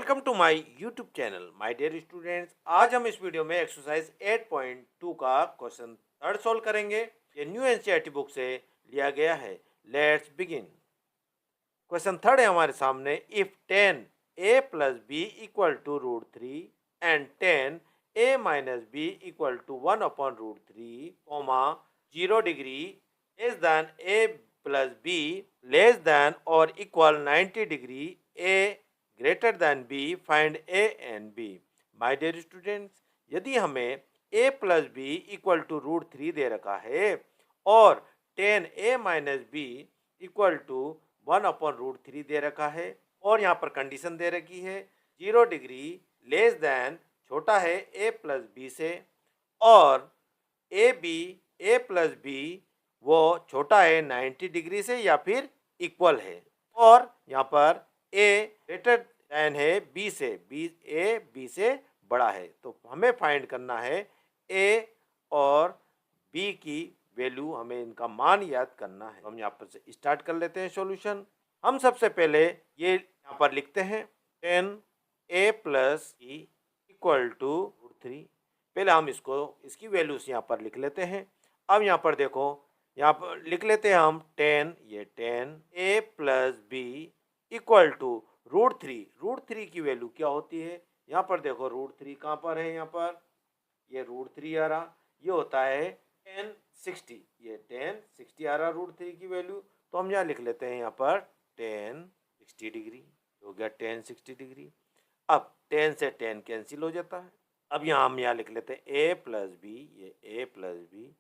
Welcome to my YouTube channel my dear students. आज हम इस वीडियो में एक्सरसाइज 8.2 का क्वेश्चन थर्ड सॉल्व करेंगे। ये न्यू एनसीईआरटी बुक से लिया गया है। Let's begin. क्वेश्चन थर्ड है हमारे सामने। If 10a plus B equal to root three and 10a minus B equal to 1/√3 comma 0 degree less than a plus b less than और equal 90 degree a greater than b, find a and b. My dear students, यदि हमें a plus B equal to √3 दे रखा है और 10a minus B equal to 1/√3 दे रखा है और यहाँ पर कंडीशन दे रखी है 0 डिग्री लेस दैन छोटा है a प्लस बी से और ए प्लस बी वो छोटा है 90 डिग्री से या फिर इक्वल है और यहाँ पर ए ग्रेटर दैन है बी से, बी से बड़ा है। तो हमें फाइंड करना है ए और बी की वैल्यू, हमें इनका मान याद करना है। हम यहाँ पर से स्टार्ट कर लेते हैं सॉल्यूशन। हम सबसे पहले ये यहाँ पर लिखते हैं 10a plus B equal to √3। पहले हम इसकी वैल्यूज यहाँ पर लिख लेते हैं। अब यहाँ पर देखो, यहाँ पर लिख लेते हैं हम 10, ये 10a plus B equal to √3 की वैल्यू क्या होती है। यहाँ पर देखो √3 कहाँ पर है, यहाँ पर ये √3 आ रहा, ये होता है 1060, ये 1060 आ रहा √3 की वैल्यू। तो हम यहाँ लिख लेते हैं यहाँ पर 1060 डिग्री हो गया, 1060 डिग्री। अब 10 से 10 कैंसिल हो जाता है। अब यहाँ हम यहाँ लिख लेते हैं a प्लस बी, ये a plus B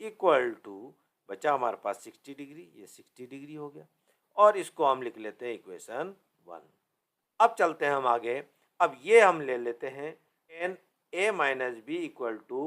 equal to बचा हमारे पास 60 डिग्री, ये 60 डिग्री हो गया और इसको हम लिख लेते हैं इक्वेशन 1। अब चलते हैं हम आगे। अब ये हम ले लेते हैं 10a minus B equal to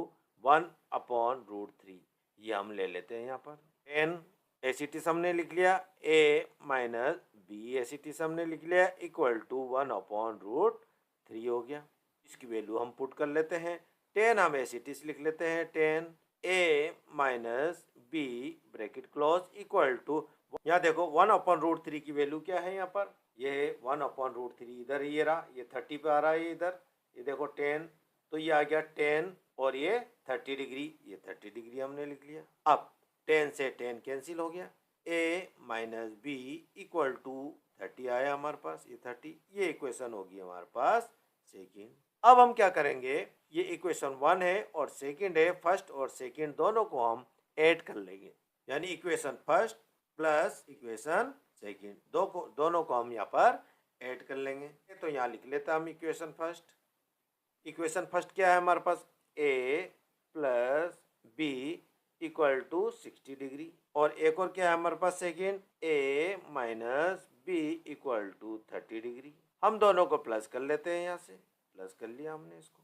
1/√3, ये हम ले लेते हैं यहाँ पर 10 एसिटिस हमने लिख लिया, a माइनस बी एसिटिस हमने लिख लिया इक्वल टू 1/√3 हो गया। इसकी वैल्यू हम पुट कर लेते हैं। 10 हम एसिटिस लिख लेते हैं, 10a minus B bracket close equal to, यहाँ देखो 1/√3 की वैल्यू क्या है, यहाँ पर ये 1/√3 इधर ये रहा, ये 30 पे आ रहा है इधर, ये देखो 10, तो ये आ गया 10 और ये 30 डिग्री, ये 30 डिग्री हमने लिख लिया। अब 10 से 10 कैंसिल हो गया, a minus B equal to 30 आया हमारे पास, ये 30, ये इक्वेशन होगी हमारे पास सेकेंड। अब हम क्या करेंगे, ये इक्वेशन 1 है और सेकेंड है, फर्स्ट और सेकेंड दोनों को हम ऐड कर लेंगे, यानी equation first plus equation second दोनों को हम यहाँ पर ऐड कर लेंगे। तो यहाँ लिख लेते हैं हम इक्वेशन फर्स्ट। इक्वेशन फर्स्ट क्या है हमारे पास, a plus B equal to 60 degree और एक और क्या है हमारे पास second, a minus B equal to 30 degree. हम दोनों को प्लस कर लेते हैं, यहाँ से प्लस कर लिया हमने इसको।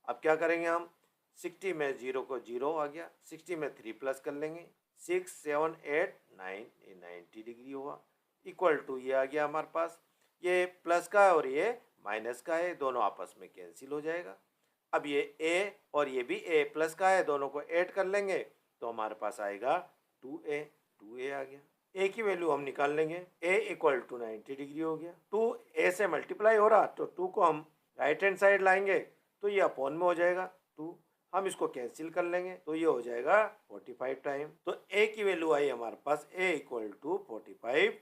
अब क्या करेंगे हम, 60 में 0 को 0 आ गया, 60 में 3 प्लस कर लेंगे, 6 7 8 9, ये 90 डिग्री हुआ इक्वल टू, ये आ गया हमारे पास, ये प्लस का है और ये माइनस का है, दोनों आपस में कैंसिल हो जाएगा। अब ये a और ये भी a प्लस का है, दोनों को ऐड कर लेंगे तो हमारे पास आएगा 2a आ गया। a की वैल्यू हम निकाल लेंगे, a इक्वल टू 90 डिग्री हो गया, 2a से मल्टीप्लाई हो रहा तो 2 को हम राइट हैंड साइड लाएंगे तो ये अपॉन में हो जाएगा 2, हम इसको कैंसिल कर लेंगे तो ये हो जाएगा 45 टाइम। तो a की वैल्यू आई हमारे पास, a इक्वल टू 45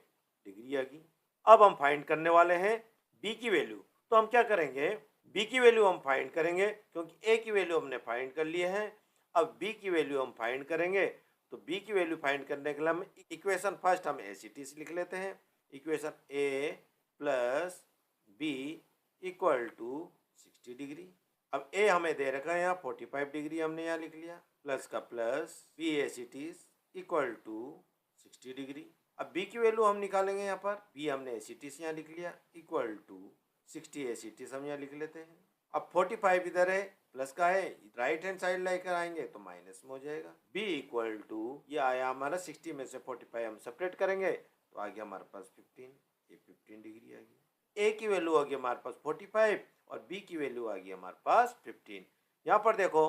डिग्री आ गई। अब हम फाइंड करने वाले हैं b की वैल्यू। तो हम क्या करेंगे, b की वैल्यू हम फाइंड करेंगे क्योंकि a की वैल्यू हमने फाइंड कर लिए हैं। अब b की वैल्यू हम फाइंड करेंगे, तो b की वैल्यू फाइंड करने के लिए हम इक्वेशन फर्स्ट हम एस लिख लेते हैं, equation a plus B equal to 60 degree. अब a हमें दे रखा है यहाँ 45 डिग्री, हमने यहाँ लिख लिया, प्लस का plus b S equal to 60 degree. अब b की वैल्यू हम निकालेंगे, यहाँ पर b हमने एस यहाँ लिख लिया इक्वल टू 60 एस हम यहाँ लिख लेते हैं। अब 45 इधर है, प्लस का है, राइट हैंड साइड लेकर आएंगे तो माइनस में हो जाएगा। b इक्वल टू, ये आया हमारा 60 में से 45 हम सेपरेट करेंगे तो आ गया हमारे पास 15, ये 15 डिग्री आ गई। a की वैल्यू आ गई हमारे पास 45 और b की वैल्यू आ गई हमारे पास 15। यहाँ पर देखो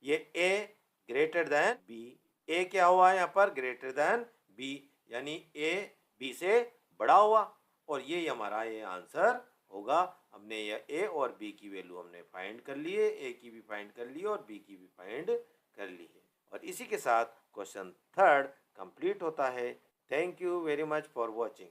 ये a greater then b, a क्या हुआ है यहाँ पर, ग्रेटर दैन b, यानी a b से बड़ा हुआ और ये हमारा ये आंसर होगा। अब हमने ए और बी की वैल्यू हमने फाइंड कर ली है, ए की भी फाइंड कर ली है और बी की भी फाइंड कर ली है। और इसी के साथ क्वेश्चन थर्ड कंप्लीट होता है। Thank you very much for watching.